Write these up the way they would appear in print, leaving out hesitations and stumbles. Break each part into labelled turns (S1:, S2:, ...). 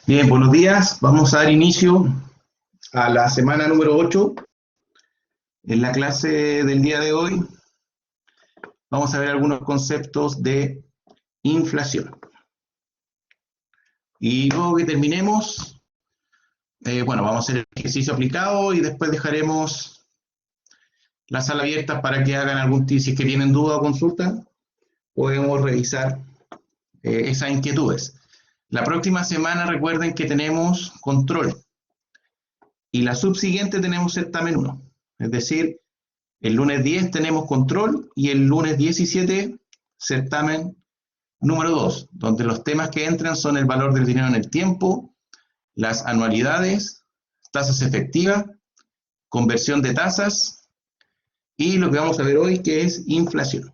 S1: Bien, buenos días. Vamos a dar inicio a la semana número 8. En la clase del día de hoy vamos a ver algunos conceptos de inflación. Y luego que terminemos, vamos a hacer el ejercicio aplicado y después dejaremos la sala abierta para que hagan algún si es que tienen duda o consulta, podemos revisar esas inquietudes. La próxima semana recuerden que tenemos control y la subsiguiente tenemos certamen 1. Es decir, el lunes 10 tenemos control y el lunes 17 certamen número 2, donde los temas que entran son el valor del dinero en el tiempo, las anualidades, tasas efectivas, conversión de tasas y lo que vamos a ver hoy que es inflación.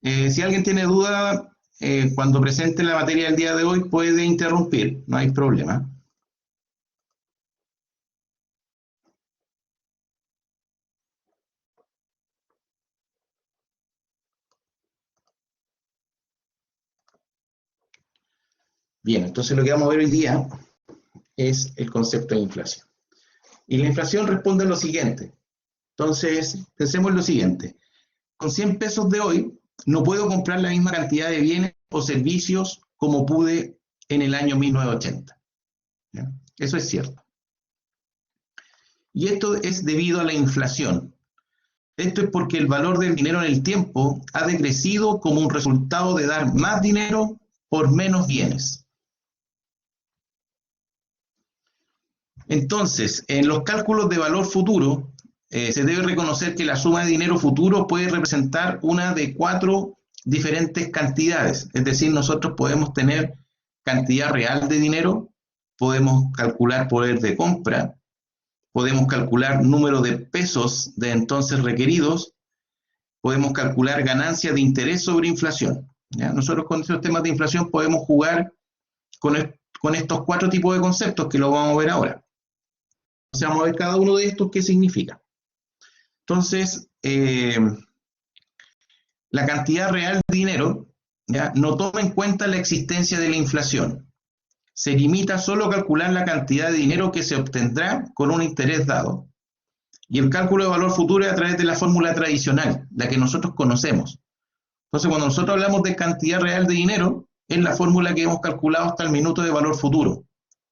S1: Si alguien tiene duda, cuando presente la materia del día de hoy puede interrumpir, no hay problema. Bien, entonces lo que vamos a ver hoy día es el concepto de inflación. Y la inflación responde a lo siguiente. Entonces, pensemos en lo siguiente. Con 100 pesos de hoy, no puedo comprar la misma cantidad de bienes o servicios como pude en el año 1980. ¿Ya? Eso es cierto. Y esto es debido a la inflación. Esto es porque el valor del dinero en el tiempo ha decrecido como un resultado de dar más dinero por menos bienes. Entonces, en los cálculos de valor futuro, se debe reconocer que la suma de dinero futuro puede representar una de 4 diferentes cantidades. Es decir, nosotros podemos tener cantidad real de dinero, podemos calcular poder de compra, podemos calcular número de pesos de entonces requeridos, podemos calcular ganancia de interés sobre inflación. ¿Ya? Nosotros con estos temas de inflación podemos jugar con estos 4 tipos de conceptos que lo vamos a ver ahora. Entonces vamos a ver cada uno de estos qué significa. Entonces, la cantidad real de dinero, ¿ya?, no toma en cuenta la existencia de la inflación. Se limita solo a calcular la cantidad de dinero que se obtendrá con un interés dado. Y el cálculo de valor futuro es a través de la fórmula tradicional, la que nosotros conocemos. Entonces, cuando nosotros hablamos de cantidad real de dinero, es la fórmula que hemos calculado hasta el minuto de valor futuro.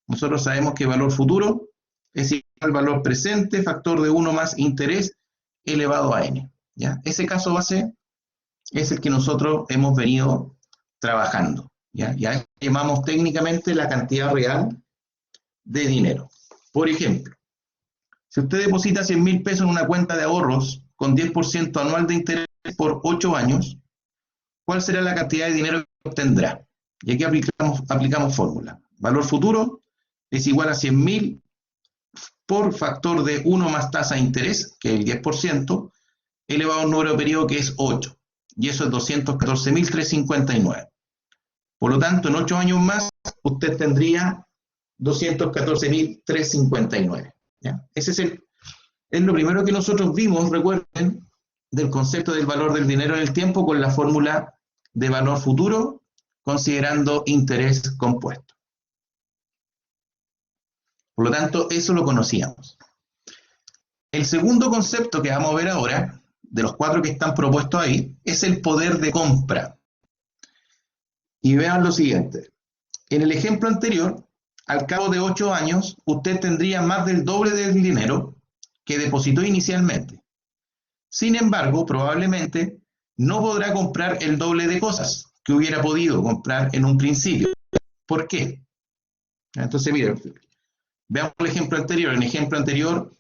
S1: Nosotros sabemos que valor futuro es igual al valor presente, factor de 1 más interés elevado a n. ¿Ya? Ese caso base es el que nosotros hemos venido trabajando. ¿Ya? Ya llamamos técnicamente la cantidad real de dinero. Por ejemplo, si usted deposita 100.000 pesos en una cuenta de ahorros con 10% anual de interés por 8 años, ¿cuál será la cantidad de dinero que obtendrá? Y aquí aplicamos fórmula. Valor futuro es igual a 100.000 por factor de 1 más tasa de interés, que es el 10%, elevado a un número de periodo que es 8. Y eso es 214.359. Por lo tanto, en 8 años más, usted tendría 214.359. ¿Ya? Ese es lo primero que nosotros vimos, recuerden, del concepto del valor del dinero en el tiempo con la fórmula de valor futuro, considerando interés compuesto. Por lo tanto, eso lo conocíamos. El segundo concepto que vamos a ver ahora, de los 4 que están propuestos ahí, es el poder de compra. Y vean lo siguiente. En el ejemplo anterior, al cabo de 8 años, usted tendría más del doble del dinero que depositó inicialmente. Sin embargo, probablemente no podrá comprar el doble de cosas que hubiera podido comprar en un principio. ¿Por qué? Entonces, miren, veamos el ejemplo anterior. En el ejemplo anterior,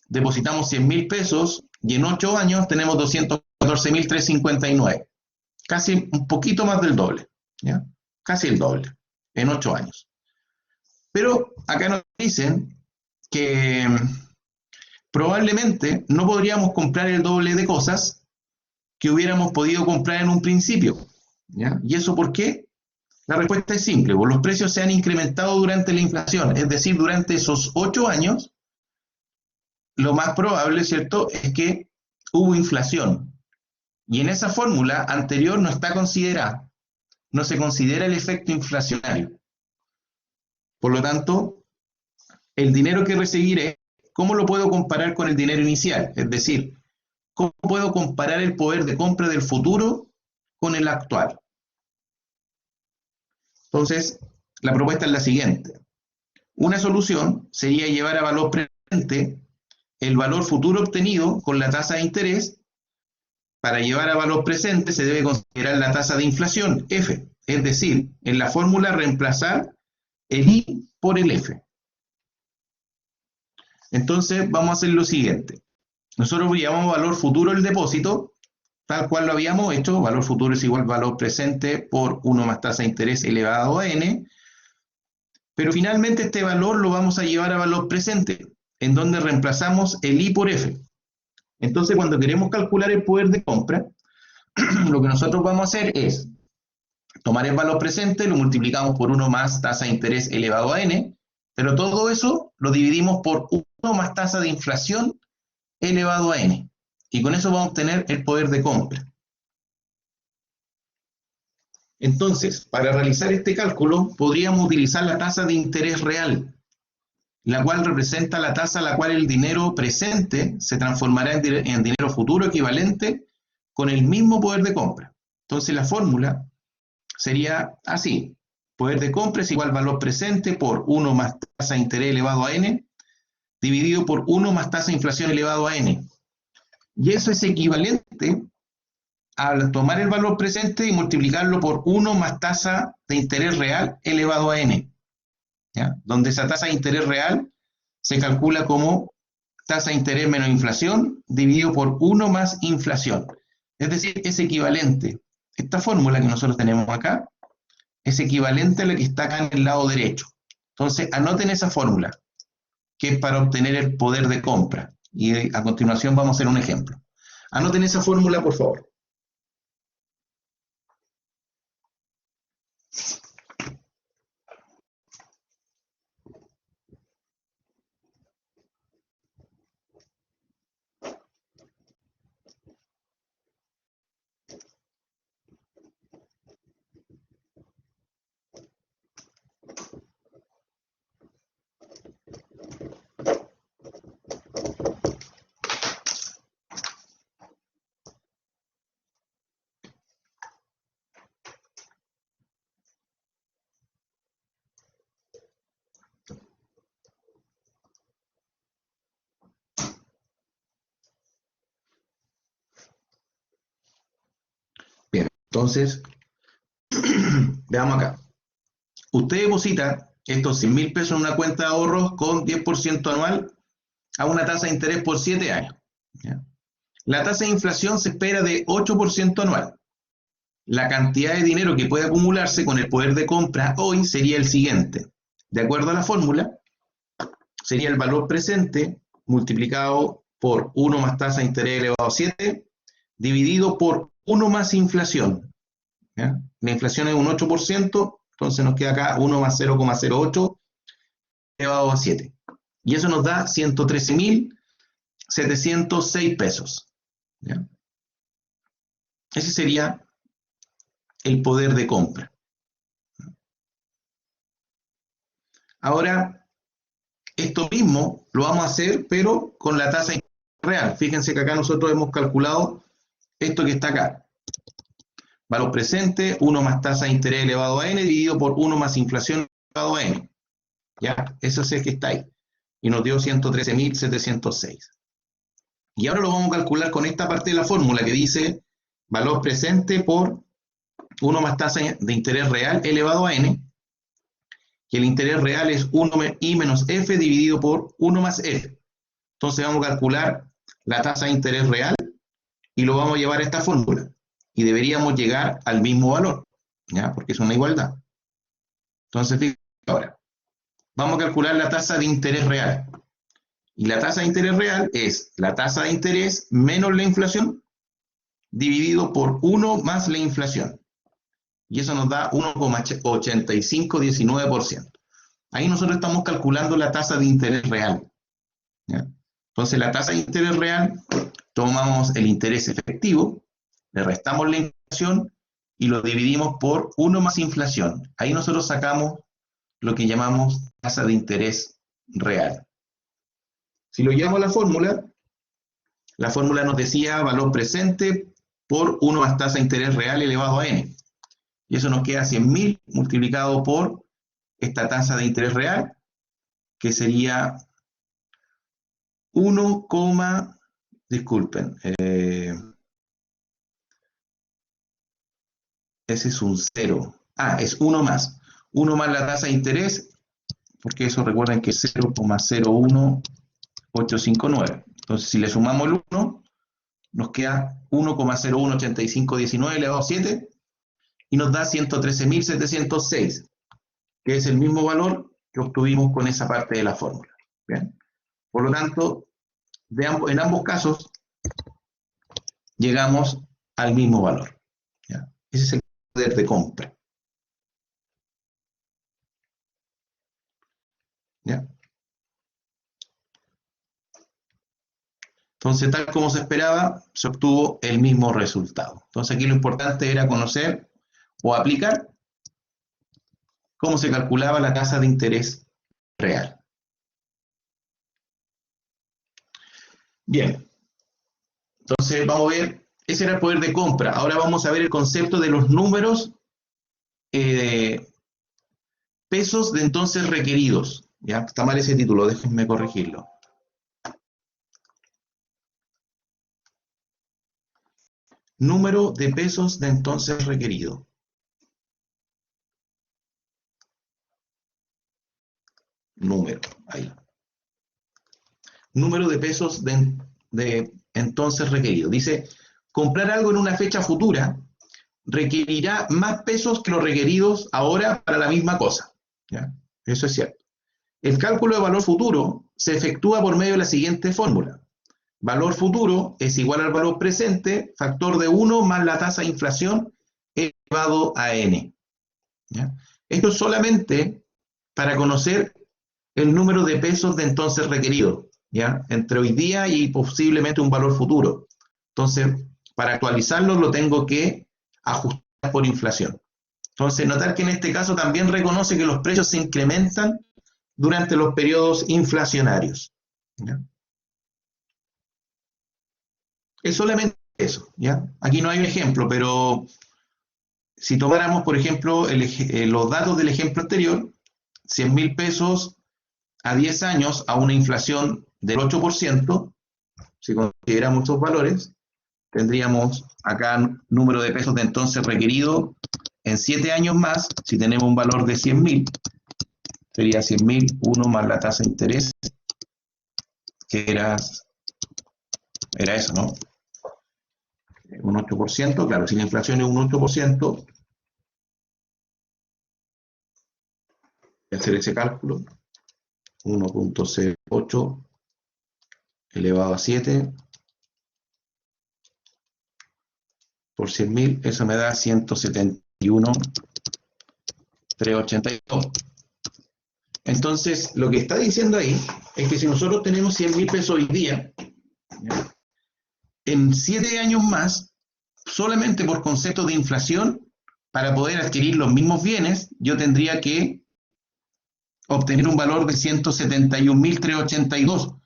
S1: depositamos 100.000 pesos y en 8 años tenemos 214.359. Casi un poquito más del doble. ¿Ya? Casi el doble en 8 años. Pero acá nos dicen que probablemente no podríamos comprar el doble de cosas que hubiéramos podido comprar en un principio. ¿Ya? ¿Y eso por qué? La respuesta es simple, pues los precios se han incrementado durante la inflación, es decir, durante esos 8 años, lo más probable, ¿cierto?, es que hubo inflación. Y en esa fórmula anterior no está considerada. no se considera el efecto inflacionario. Por lo tanto, el dinero que recibiré, ¿cómo lo puedo comparar con el dinero inicial? Es decir, ¿cómo puedo comparar el poder de compra del futuro con el actual? Entonces, la propuesta es la siguiente. Una solución sería llevar a valor presente el valor futuro obtenido con la tasa de interés. Para llevar a valor presente se debe considerar la tasa de inflación, F, es decir, en la fórmula reemplazar el I por el F. Entonces vamos a hacer lo siguiente. Nosotros llamamos valor futuro el depósito, tal cual lo habíamos hecho. Valor futuro es igual valor presente por 1 más tasa de interés elevado a n. Pero finalmente este valor lo vamos a llevar a valor presente, en donde reemplazamos el I por F. Entonces, cuando queremos calcular el poder de compra, lo que nosotros vamos a hacer es tomar el valor presente, lo multiplicamos por 1 más tasa de interés elevado a n, pero todo eso lo dividimos por 1 más tasa de inflación elevado a n. Y con eso vamos a obtener el poder de compra. Entonces, para realizar este cálculo, podríamos utilizar la tasa de interés real, la cual representa la tasa a la cual el dinero presente se transformará en dinero futuro equivalente con el mismo poder de compra. Entonces la fórmula sería así. Poder de compra es igual valor presente por 1 más tasa de interés elevado a n, dividido por 1 más tasa de inflación elevado a n. Y eso es equivalente a tomar el valor presente y multiplicarlo por 1 más tasa de interés real elevado a n. ¿Ya? Donde esa tasa de interés real se calcula como tasa de interés menos inflación dividido por 1 más inflación. Es decir, es equivalente. Esta fórmula que nosotros tenemos acá es equivalente a la que está acá en el lado derecho. Entonces, anoten esa fórmula, que es para obtener el poder de compra. Y a continuación vamos a hacer un ejemplo. Anoten esa fórmula, por favor. Bien, entonces, veamos acá. Usted deposita estos 100.000 pesos en una cuenta de ahorros con 10% anual a una tasa de interés por 7 años. ¿Ya? La tasa de inflación se espera de 8% anual. La cantidad de dinero que puede acumularse con el poder de compra hoy sería el siguiente. De acuerdo a la fórmula, sería el valor presente multiplicado por 1 más tasa de interés elevado a 7, dividido por 1 más inflación. ¿Ya? La inflación es un 8%, entonces nos queda acá 1 más 0,08 elevado a 7. Y eso nos da 113.706 pesos. ¿Ya? Ese sería el poder de compra. Ahora, esto mismo lo vamos a hacer, pero con la tasa real. Fíjense que acá nosotros hemos calculado esto que está acá. Valor presente, 1 más tasa de interés elevado a n, dividido por 1 más inflación elevado a n. ¿Ya? Eso es el que está ahí. Y nos dio 113.706. Y ahora lo vamos a calcular con esta parte de la fórmula que dice valor presente por 1 más tasa de interés real elevado a n, que el interés real es 1i menos f dividido por 1 más f. Entonces vamos a calcular la tasa de interés real y lo vamos a llevar a esta fórmula. Y deberíamos llegar al mismo valor, ¿ya? Porque es una igualdad. Entonces, fíjense ahora, vamos a calcular la tasa de interés real. Y la tasa de interés real es la tasa de interés menos la inflación dividido por 1 más la inflación. Y eso nos da 1,8519%. Ahí nosotros estamos calculando la tasa de interés real. ¿Ya? Entonces la tasa de interés real, tomamos el interés efectivo, le restamos la inflación y lo dividimos por 1 más inflación. Ahí nosotros sacamos lo que llamamos tasa de interés real. Si lo llevamos a la fórmula nos decía valor presente por 1 más tasa de interés real elevado a n. Y eso nos queda 100.000 multiplicado por esta tasa de interés real, que sería 1, disculpen, ese es un 0. Es 1 más. 1 más la tasa de interés, porque eso recuerden que es 0,01859. Entonces, si le sumamos el 1, nos queda 1,018519 elevado a 7, y nos da 113.706, que es el mismo valor que obtuvimos con esa parte de la fórmula. ¿Bien? Por lo tanto, en ambos casos, llegamos al mismo valor. ¿Ya? Ese es el poder de compra. ¿Ya? Entonces, tal como se esperaba, se obtuvo el mismo resultado. Entonces, aquí lo importante era conocer o aplicar cómo se calculaba la tasa de interés real. Bien, entonces vamos a ver, ese era el poder de compra. Ahora vamos a ver el concepto de los números pesos de entonces requeridos. ¿Ya? Está mal ese título, déjenme corregirlo. Número de pesos de entonces requerido. Número, ahí. Número de pesos de entonces requerido. Dice, comprar algo en una fecha futura requerirá más pesos que los requeridos ahora para la misma cosa. ¿Ya? Eso es cierto. El cálculo de valor futuro se efectúa por medio de la siguiente fórmula. Valor futuro es igual al valor presente, factor de 1 más la tasa de inflación elevado a n. ¿Ya? Esto es solamente para conocer el número de pesos de entonces requerido, ¿ya? Entre hoy día y posiblemente un valor futuro. Entonces, para actualizarlo lo tengo que ajustar por inflación. Entonces, notar que en este caso también reconoce que los precios se incrementan durante los periodos inflacionarios. ¿Ya? Es solamente eso, ¿ya? Aquí no hay un ejemplo, pero si tomáramos, por ejemplo, los datos del ejemplo anterior, 100.000 pesos a 10 años a una inflación del 8%, si consideramos estos valores, tendríamos acá número de pesos de entonces requerido en 7 años más, si tenemos un valor de 100.000, sería 100.000, 1 más la tasa de interés, que era eso, ¿no? Un 8%, claro, si la inflación es un 8%, voy a hacer ese cálculo, 1.08 elevado a 7 por 100.000, eso me da 171.382. Entonces, lo que está diciendo ahí es que si nosotros tenemos 100.000 pesos hoy día, ¿ya? En 7 años más, solamente por concepto de inflación, para poder adquirir los mismos bienes, yo tendría que obtener un valor de 171.382.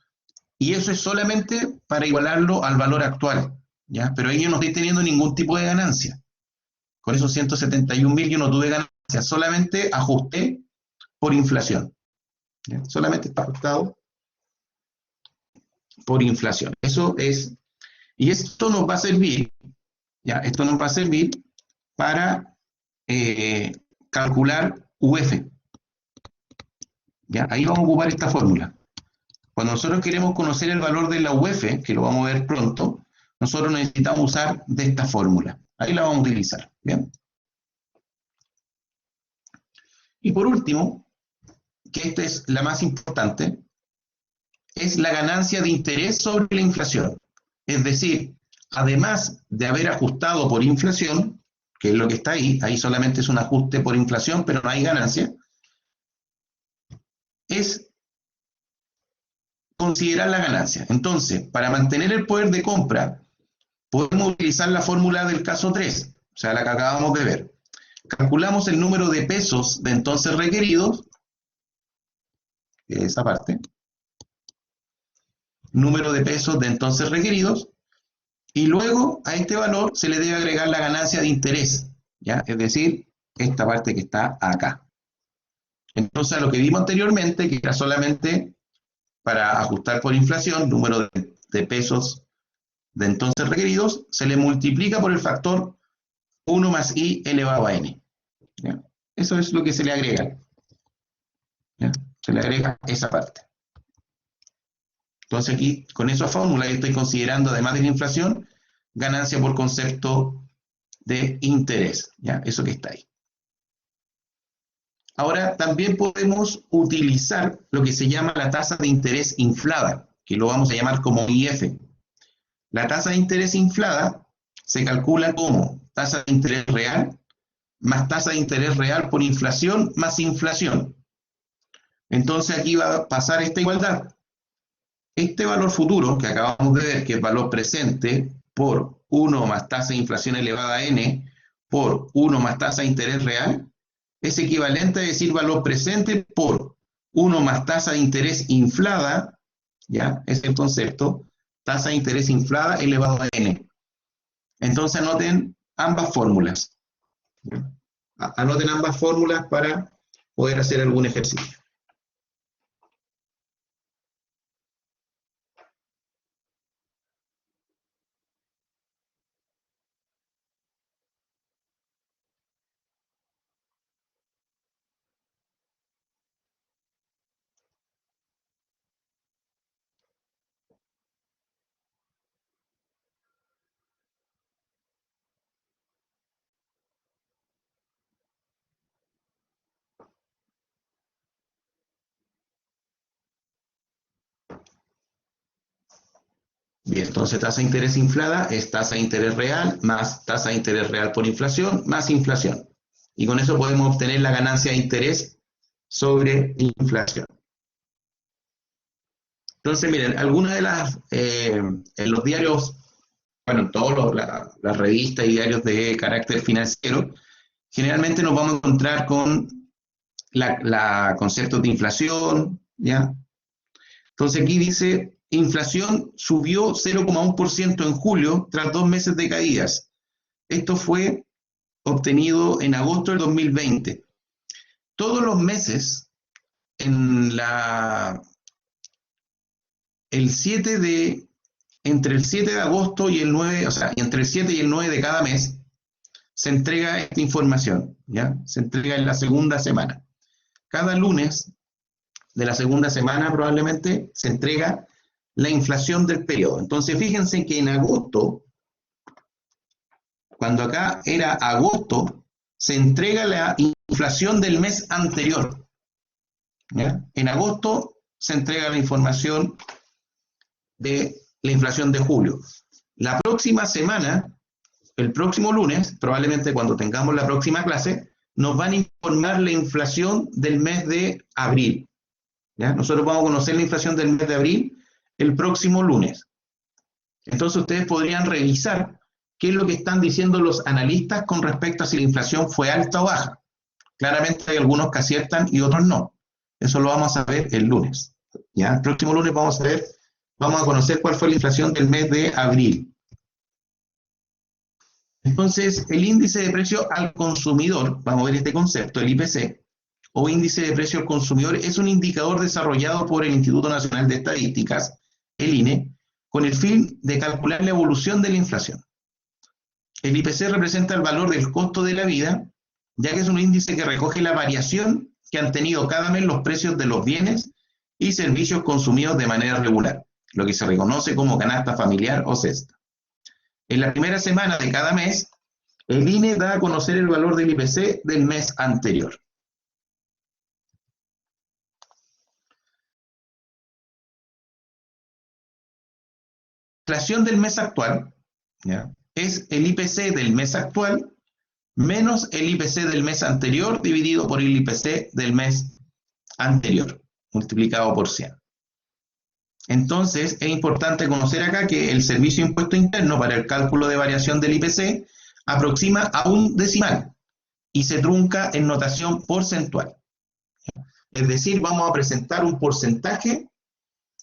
S1: Y eso es solamente para igualarlo al valor actual, ¿ya? Pero ahí yo no estoy teniendo ningún tipo de ganancia. Con esos 171.000 yo no tuve ganancia, solamente ajusté por inflación. ¿Ya? Solamente está ajustado por inflación. Eso es, y esto nos va a servir, ¿ya? Esto nos va a servir para calcular UF. ¿Ya? Ahí vamos a ocupar esta fórmula. Cuando nosotros queremos conocer el valor de la UF, que lo vamos a ver pronto, nosotros necesitamos usar de esta fórmula. Ahí la vamos a utilizar. ¿Bien? Y por último, que esta es la más importante, es la ganancia de interés sobre la inflación. Es decir, además de haber ajustado por inflación, que es lo que está ahí solamente es un ajuste por inflación, pero no hay ganancia, es considerar la ganancia. Entonces, para mantener el poder de compra, podemos utilizar la fórmula del caso 3. sea, la que acabamos de ver. Calculamos el número de pesos de entonces requeridos, esa parte, número de pesos de entonces requeridos, y luego a este valor se le debe agregar la ganancia de interés, ¿ya? Es decir, esta parte que está acá. Entonces, lo que vimos anteriormente, que era solamente para ajustar por inflación, número de pesos de entonces requeridos, se le multiplica por el factor 1 más i elevado a n. ¿Ya? Eso es lo que se le agrega. ¿Ya? Se le agrega esa parte. Entonces aquí, con esa fórmula, yo estoy considerando, además de la inflación, ganancia por concepto de interés. ¿Ya? Eso que está ahí. Ahora, también podemos utilizar lo que se llama la tasa de interés inflada, que lo vamos a llamar como IF. La tasa de interés inflada se calcula como tasa de interés real más tasa de interés real por inflación más inflación. Entonces aquí va a pasar esta igualdad. Este valor futuro que acabamos de ver, que es valor presente por 1 más tasa de inflación elevada a n por 1 más tasa de interés real, es equivalente a decir valor presente por 1 más tasa de interés inflada, ¿ya? Es el concepto, tasa de interés inflada elevado a n. Entonces anoten ambas fórmulas. Anoten ambas fórmulas para poder hacer algún ejercicio. Bien, entonces tasa de interés inflada es tasa de interés real más tasa de interés real por inflación más inflación. Y con eso podemos obtener la ganancia de interés sobre inflación. Entonces, miren, algunas de las, en los diarios, bueno, en todas las revistas y diarios de carácter financiero, generalmente nos vamos a encontrar con conceptos de inflación, ¿ya? Entonces aquí dice, inflación subió 0,1% en julio tras 2 meses de caídas. Esto fue obtenido en agosto del 2020. Todos los meses, entre el 7 de agosto y el 9, o sea, entre el 7 y el 9 de cada mes, se entrega esta información, ¿ya? Se entrega en la segunda semana. Cada lunes de la segunda semana probablemente se entrega la inflación del periodo. Entonces fíjense que en agosto, cuando acá era agosto, se entrega la inflación del mes anterior. ¿Ya? En agosto se entrega la información de la inflación de julio. La próxima semana, el próximo lunes, probablemente cuando tengamos la próxima clase, nos van a informar la inflación del mes de abril. ¿Ya? Nosotros vamos a conocer la inflación del mes de abril el próximo lunes. Entonces ustedes podrían revisar qué es lo que están diciendo los analistas con respecto a si la inflación fue alta o baja. Claramente hay algunos que aciertan y otros no. Eso lo vamos a ver el lunes. ¿Ya? El próximo lunes vamos a conocer cuál fue la inflación del mes de abril. Entonces, el índice de precio al consumidor, vamos a ver este concepto, el IPC, o índice de precio al consumidor, es un indicador desarrollado por el Instituto Nacional de Estadísticas, el INE, con el fin de calcular la evolución de la inflación. El IPC representa el valor del costo de la vida, ya que es un índice que recoge la variación que han tenido cada mes los precios de los bienes y servicios consumidos de manera regular, lo que se reconoce como canasta familiar o cesta. En la primera semana de cada mes, el INE da a conocer el valor del IPC del mes anterior. La inflación del mes actual, ¿ya?, es el IPC del mes actual menos el IPC del mes anterior dividido por el IPC del mes anterior, multiplicado por 100. Entonces, es importante conocer acá que el Servicio de Impuesto Interno para el cálculo de variación del IPC aproxima a un decimal y se trunca en notación porcentual. Es decir, vamos a presentar un porcentaje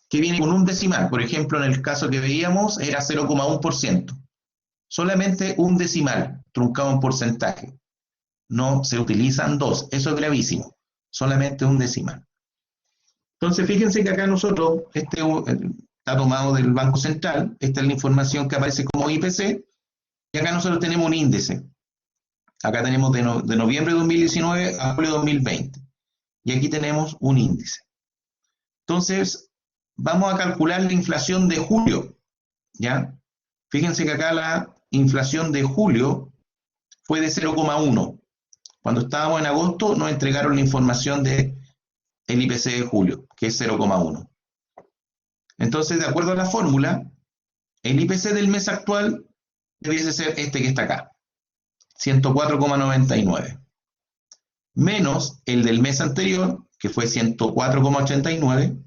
S1: que viene con un decimal. Por ejemplo, en el caso que veíamos era 0,1%. Solamente un decimal truncado en porcentaje. No se utilizan dos. Eso es gravísimo. Solamente un decimal. Entonces, fíjense que acá nosotros, está tomado del Banco Central, esta es la información que aparece como IPC, y acá nosotros tenemos un índice. Acá tenemos de noviembre de 2019 a julio de 2020. Y aquí tenemos un índice. Entonces, vamos a calcular la inflación de julio, ¿ya? Fíjense que acá la inflación de julio fue de 0,1. Cuando estábamos en agosto nos entregaron la información del IPC de julio, que es 0,1. Entonces, de acuerdo a la fórmula, el IPC del mes actual debiese ser este que está acá, 104,99, menos el del mes anterior, que fue 104,89,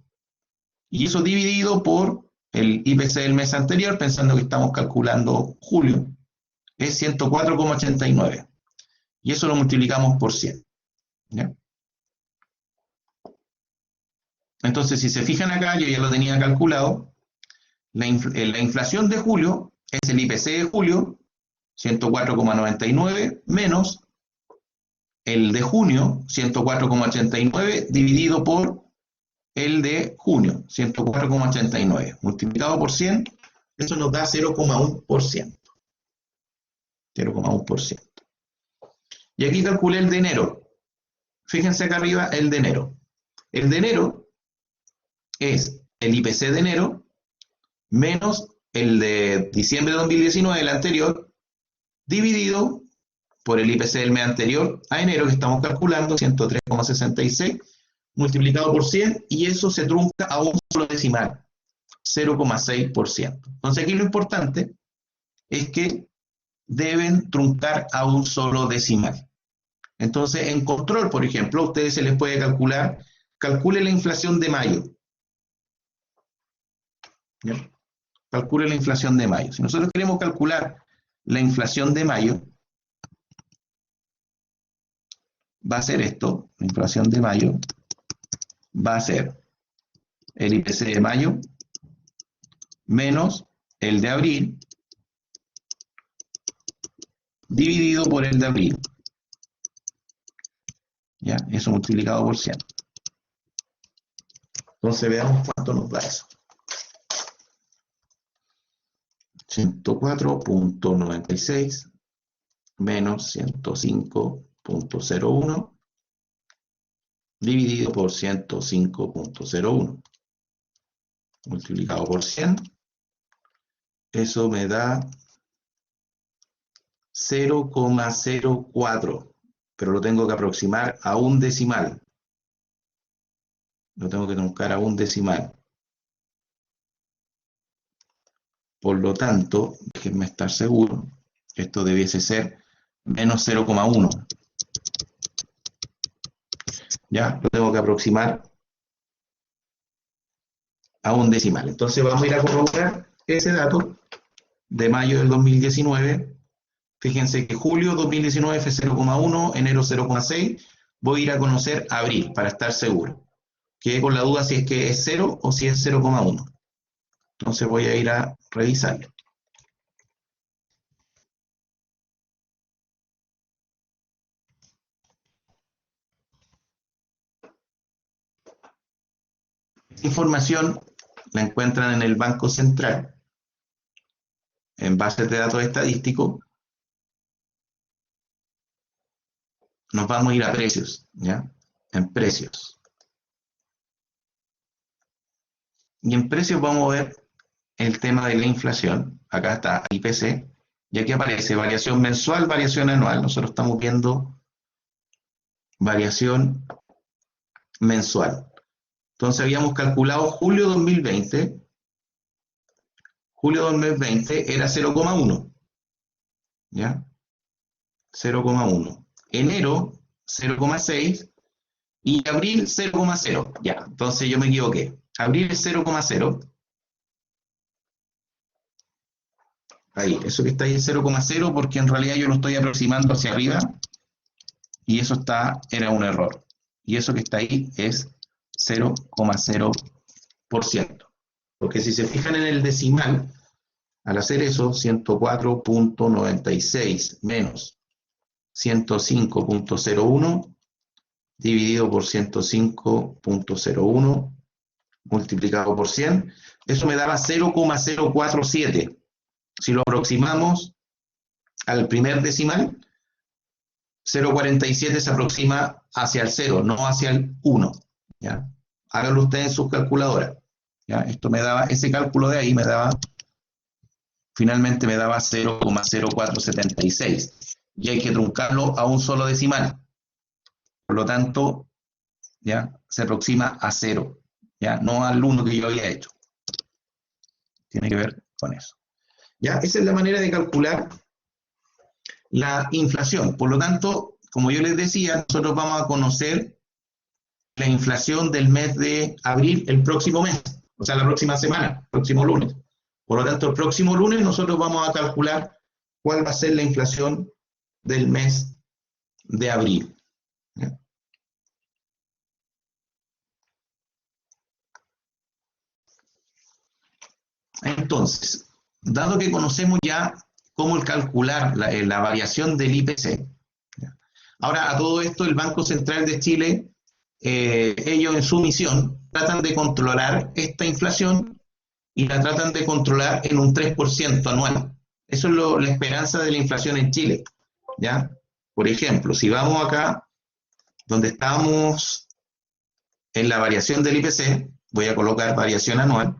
S1: y eso dividido por el IPC del mes anterior, pensando que estamos calculando julio, es 104,89. Y eso lo multiplicamos por 100. ¿Ya? Entonces, si se fijan acá, yo ya lo tenía calculado, la inflación de julio es el IPC de julio, 104,99, menos el de junio, 104,89, dividido por el de junio, 104,89, multiplicado por 100, eso nos da 0,1%. 0,1%. Y aquí calculé el de enero. Fíjense acá arriba el de enero. El de enero es el IPC de enero menos el de diciembre de 2019, el anterior, dividido por el IPC del mes anterior a enero, que estamos calculando, 103,66, multiplicado por 100, y eso se trunca a un solo decimal, 0,6%. Entonces aquí lo importante es que deben truncar a un solo decimal. Entonces, en control, por ejemplo, a ustedes se les puede calcular, calcule la inflación de mayo. ¿Ya? Calcule la inflación de mayo. Si nosotros queremos calcular la inflación de mayo, va a ser esto, la inflación de mayo, va a ser el IPC de mayo menos el de abril dividido por el de abril. ¿Ya? Eso multiplicado por 100. Entonces veamos cuánto nos da eso. 104,96 menos 105,01 dividido por 105,01 multiplicado por 100. Eso me da 0,04, pero lo tengo que aproximar a un decimal. Lo tengo que truncar a un decimal. Por lo tanto, déjenme estar seguro, esto debiese ser menos 0,1. Ya, lo tengo que aproximar a un decimal. Entonces vamos a ir a corroborar ese dato de mayo del 2019. Fíjense que julio 2019 fue 0,1, enero 0,6. Voy a ir a conocer abril para estar seguro. Quedé con la duda si es que es 0 o si es 0,1. Entonces voy a ir a revisarlo. Esta información la encuentran en el Banco Central, en bases de datos estadísticos. Nos vamos a ir a precios, ¿ya? En precios. Y en precios vamos a ver el tema de la inflación. Acá está IPC, y aquí aparece variación mensual, variación anual. Nosotros estamos viendo variación mensual. Entonces habíamos calculado julio 2020. Julio 2020 era 0,1. ¿Ya? 0,1. Enero 0,6 y abril 0,0. Ya, entonces yo me equivoqué. Abril es 0,0. ahí, eso que está ahí es 0,0 porque en realidad yo lo estoy aproximando hacia arriba y eso era un error. Y eso que está ahí es 0,0%. Porque si se fijan en el decimal, al hacer eso, 104.96 menos 105.01 dividido por 105.01 multiplicado por 100, eso me daba 0,047. Si lo aproximamos al primer decimal, 0,47 se aproxima hacia el 0, no hacia el 1. ¿Ya? Háganlo ustedes en sus calculadoras. ¿Ya? Esto me daba, ese cálculo de ahí me daba, finalmente me daba 0,0476. Y hay que truncarlo a un solo decimal. Por lo tanto, ¿ya? Se aproxima a 0, ¿ya? No al 1 que yo había hecho. Tiene que ver con eso. ¿Ya? Esa es la manera de calcular la inflación. Por lo tanto, como yo les decía, nosotros vamos a conocer la inflación del mes de abril el próximo mes, o sea, la próxima semana, próximo lunes. Por lo tanto, el próximo lunes nosotros vamos a calcular cuál va a ser la inflación del mes de abril. ¿Ya? Entonces, dado que conocemos ya cómo calcular la variación del IPC, ¿ya? Ahora a todo esto el Banco Central de Chile, ellos en su misión tratan de controlar esta inflación y la tratan de controlar en un 3% anual. Eso es la esperanza de la inflación en Chile, ¿ya? Por ejemplo, si vamos acá, donde estamos en la variación del IPC, voy a colocar variación anual.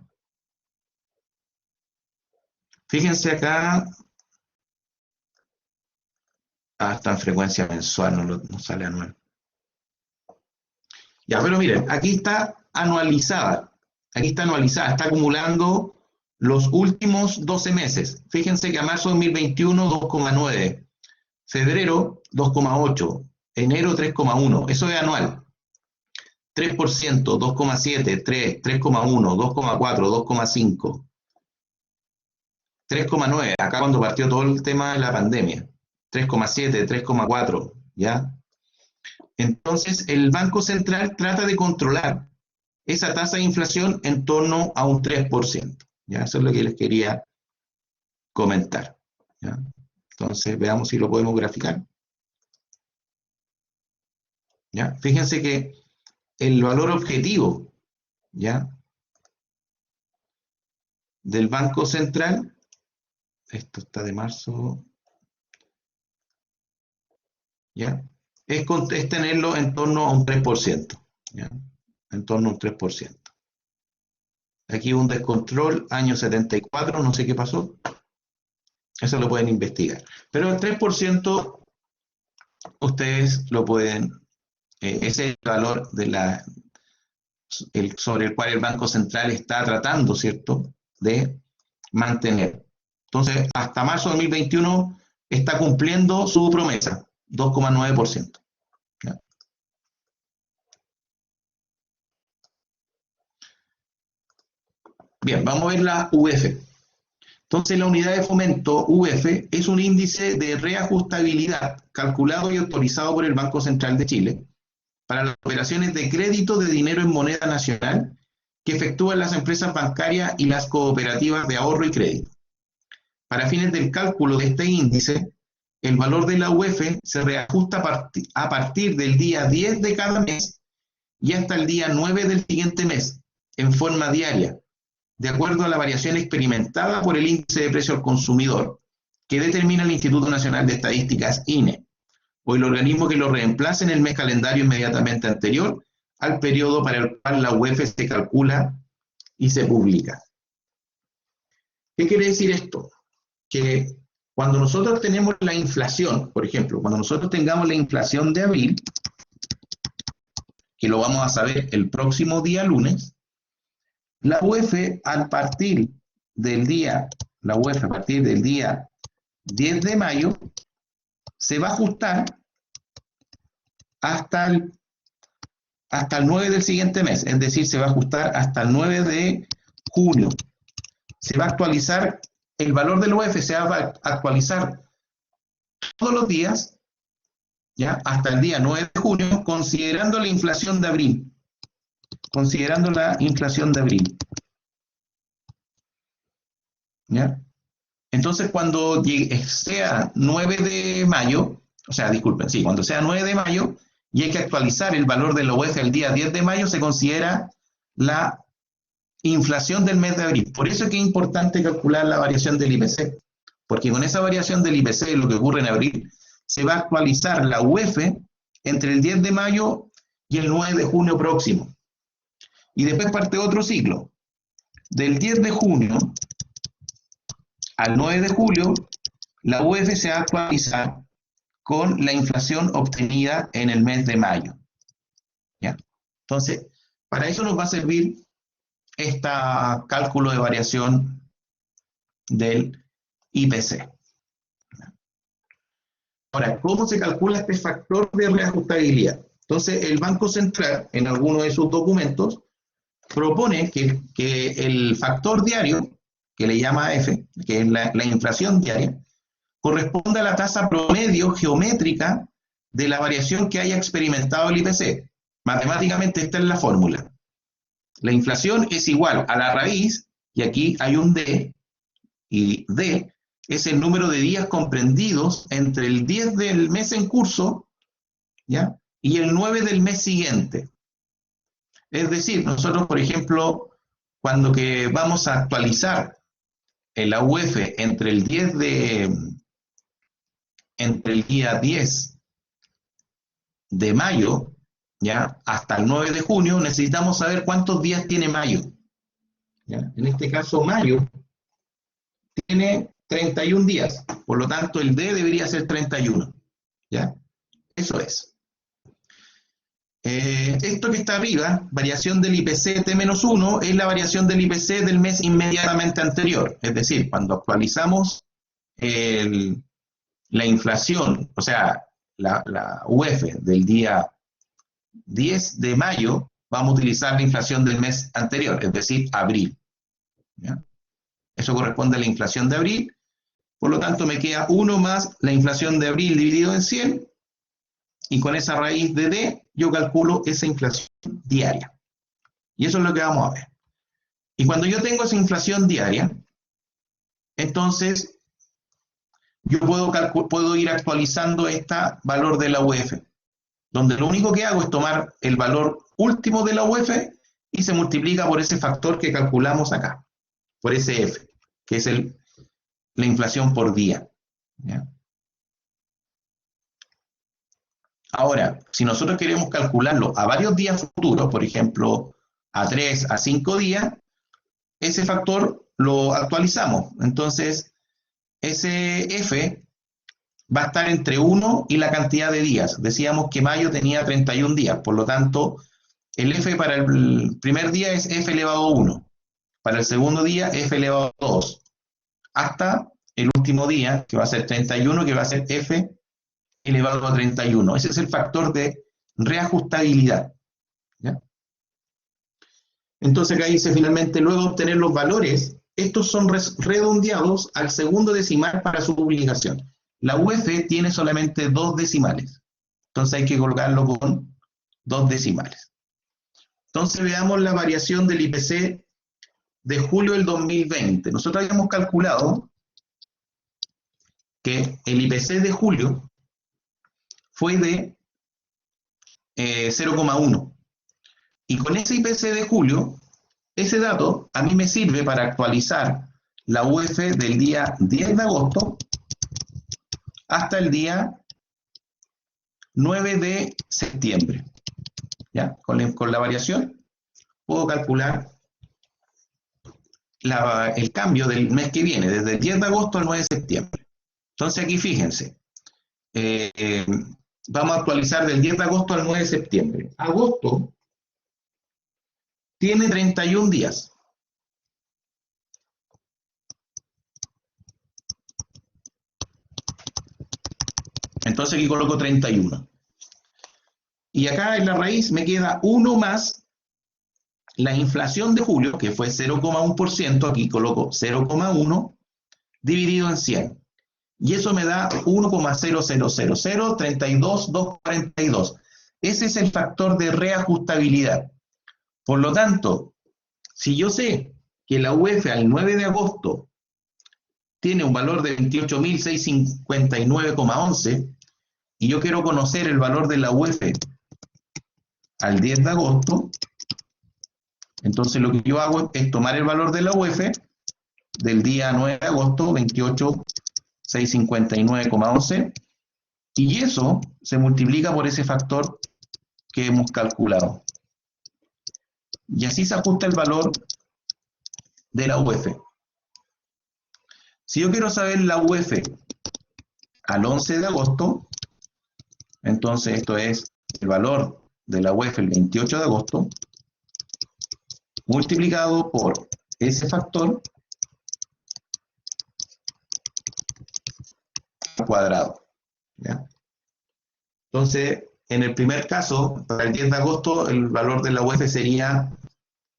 S1: Fíjense acá, está en frecuencia mensual, no sale anual. Ya, pero miren, aquí está anualizada, está acumulando los últimos 12 meses. Fíjense que a marzo de 2021, 2,9, febrero, 2,8, enero, 3,1, eso es anual. 3%, 2,7, 3, 3,1, 2,4, 2,5, 3,9, acá cuando partió todo el tema de la pandemia, 3,7, 3,4, ¿ya? Entonces, el Banco Central trata de controlar esa tasa de inflación en torno a un 3%. ¿Ya? Eso es lo que les quería comentar. ¿Ya? Entonces, veamos si lo podemos graficar. ¿Ya? Fíjense que el valor objetivo, ¿ya?, del Banco Central, esto está de marzo, ¿ya?, es tenerlo en torno a un 3%. ¿Ya? En torno a un 3%. Aquí un descontrol, año 74, no sé qué pasó. Eso lo pueden investigar. Pero el 3% ustedes lo pueden, ese es el valor de sobre el cual el Banco Central está tratando, ¿cierto?, de mantener. Entonces, hasta marzo de 2021 está cumpliendo su promesa, 2,9%. Bien, vamos a ver la UF. Entonces, la unidad de fomento UF es un índice de reajustabilidad calculado y autorizado por el Banco Central de Chile para las operaciones de crédito de dinero en moneda nacional que efectúan las empresas bancarias y las cooperativas de ahorro y crédito. Para fines del cálculo de este índice, el valor de la UF se reajusta a partir del día 10 de cada mes y hasta el día 9 del siguiente mes, en forma diaria, de acuerdo a la variación experimentada por el índice de precio al consumidor, que determina el Instituto Nacional de Estadísticas, INE, o el organismo que lo reemplace en el mes calendario inmediatamente anterior al periodo para el cual la UF se calcula y se publica. ¿Qué quiere decir esto? Que cuando nosotros tenemos la inflación, por ejemplo, cuando nosotros tengamos la inflación de abril, que lo vamos a saber el próximo día lunes, la UF a partir del día 10 de mayo se va a ajustar hasta el 9 del siguiente mes, es decir, se va a ajustar hasta el 9 de junio. Se va a actualizar el valor del UF se va a actualizar todos los días, ¿ya? Hasta el día 9 de junio, considerando la inflación de abril. Considerando la inflación de abril. ¿Ya? Entonces, cuando sea 9 de mayo, o sea, disculpen, sí, cuando sea 9 de mayo y hay que actualizar el valor de la UF el día 10 de mayo, se considera la inflación del mes de abril. Por eso es que es importante calcular la variación del IPC, porque con esa variación del IPC, lo que ocurre en abril, se va a actualizar la UF entre el 10 de mayo y el 9 de junio próximo. Y después parte otro ciclo. Del 10 de junio al 9 de julio, la UF se va a actualizar con la inflación obtenida en el mes de mayo. ¿Ya? Entonces, para eso nos va a servir este cálculo de variación del IPC. Ahora, ¿cómo se calcula este factor de reajustabilidad? Entonces, el Banco Central, en alguno de sus documentos, propone que el factor diario, que le llama F, que es la inflación diaria, corresponde a la tasa promedio geométrica de la variación que haya experimentado el IPC. Matemáticamente esta es la fórmula. La inflación es igual a la raíz, y aquí hay un D, y D es el número de días comprendidos entre el 10 del mes en curso, ¿ya? Y el 9 del mes siguiente. Es decir, nosotros, por ejemplo, cuando que vamos a actualizar la UF entre el día 10 de mayo, ¿ya? Hasta el 9 de junio, necesitamos saber cuántos días tiene mayo. ¿Ya? En este caso, mayo tiene 31 días, por lo tanto el D debería ser 31. ¿Ya? Eso es. Esto que está arriba, variación del IPC T-1, es la variación del IPC del mes inmediatamente anterior. Es decir, cuando actualizamos la inflación, o sea, la UF del día 10 de mayo, vamos a utilizar la inflación del mes anterior, es decir, abril. ¿Ya? Eso corresponde a la inflación de abril. Por lo tanto, me queda 1 más la inflación de abril dividido en 100. Y con esa raíz de D, yo calculo esa inflación diaria. Y eso es lo que vamos a ver. Y cuando yo tengo esa inflación diaria, entonces yo puedo ir actualizando este valor de la UF, donde lo único que hago es tomar el valor último de la UF y se multiplica por ese factor que calculamos acá, por ese F, que es la inflación por día. ¿Ya? Ahora, si nosotros queremos calcularlo a varios días futuros, por ejemplo, a 3, a 5 días, ese factor lo actualizamos. Entonces, ese F va a estar entre 1 y la cantidad de días. Decíamos que mayo tenía 31 días, por lo tanto, el F para el primer día es F elevado a 1. Para el segundo día, F elevado a 2. Hasta el último día, que va a ser 31, que va a ser F elevado a 31. Ese es el factor de reajustabilidad. ¿Ya? Entonces acá dice finalmente, luego de obtener los valores, estos son redondeados al segundo decimal para su publicación. La UF tiene solamente 2 decimales. Entonces hay que colocarlo con 2 decimales. Entonces veamos la variación del IPC de julio del 2020. Nosotros habíamos calculado que el IPC de julio fue de 0,1. Y con ese IPC de julio, ese dato a mí me sirve para actualizar la UF del día 10 de agosto hasta el día 9 de septiembre. ¿Ya? Con la variación puedo calcular el cambio del mes que viene, desde el 10 de agosto al 9 de septiembre. Entonces aquí fíjense, vamos a actualizar del 10 de agosto al 9 de septiembre. Agosto tiene 31 días. Entonces aquí coloco 31. Y acá en la raíz me queda 1 más la inflación de julio, que fue 0,1%, aquí coloco 0,1, dividido en 100. Y eso me da 1,000032242. Ese es el factor de reajustabilidad. Por lo tanto, si yo sé que la UF al 9 de agosto tiene un valor de 28.659,11 y yo quiero conocer el valor de la UF al 10 de agosto, entonces lo que yo hago es tomar el valor de la UF del día 9 de agosto, 28.659,11, y eso se multiplica por ese factor que hemos calculado. Y así se ajusta el valor de la UF. Si yo quiero saber la UF al 11 de agosto, entonces esto es el valor de la UF el 28 de agosto, multiplicado por ese factor al cuadrado. ¿Ya? Entonces, en el primer caso, para el 10 de agosto, el valor de la UF sería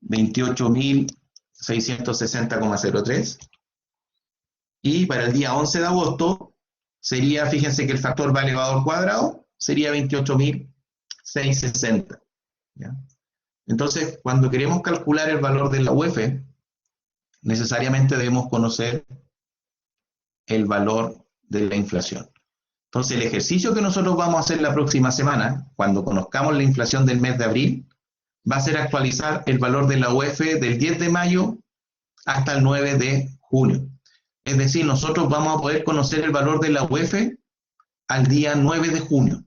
S1: 28.660,03. Y para el día 11 de agosto, sería, fíjense que el factor va elevado al cuadrado, sería 28.660. ¿Ya? Entonces, cuando queremos calcular el valor de la UF, necesariamente debemos conocer el valor de la inflación. Entonces, el ejercicio que nosotros vamos a hacer la próxima semana, cuando conozcamos la inflación del mes de abril, va a ser actualizar el valor de la UF del 10 de mayo hasta el 9 de junio. Es decir, nosotros vamos a poder conocer el valor de la UF al día 9 de junio.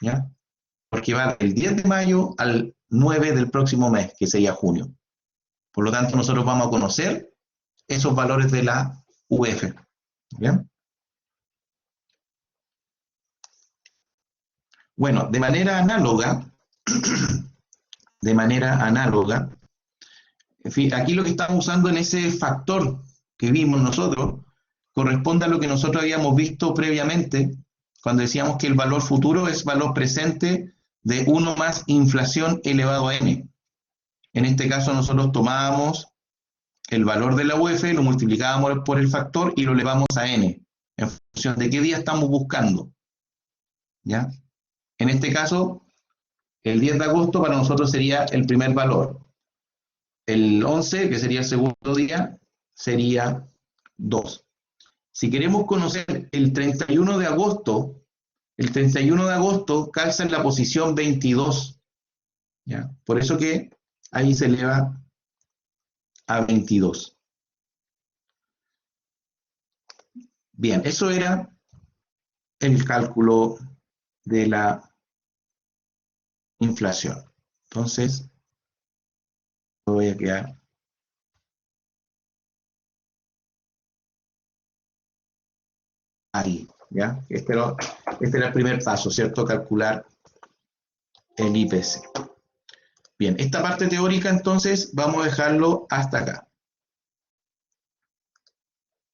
S1: ¿Ya? Porque va del 10 de mayo al 9 del próximo mes, que sería junio. Por lo tanto, nosotros vamos a conocer esos valores de la UF. ¿Bien? Bueno, de manera análoga, en fin, aquí lo que estamos usando en ese factor que vimos nosotros, corresponde a lo que nosotros habíamos visto previamente, cuando decíamos que el valor futuro es valor presente de 1 más inflación elevado a n. En este caso nosotros tomábamos el valor de la UF, lo multiplicábamos por el factor y lo elevamos a n, en función de qué día estamos buscando. ¿Ya? En este caso, el 10 de agosto para nosotros sería el primer valor. El 11, que sería el segundo día, sería 2. Si queremos conocer el 31 de agosto, el 31 de agosto calza en la posición 22. ¿Ya? Por eso que ahí se eleva a 22. Bien, eso era el cálculo de la inflación. Entonces, voy a quedar ahí, ¿ya? Este era el primer paso, ¿cierto? Calcular el IPC. Bien, esta parte teórica entonces vamos a dejarlo hasta acá.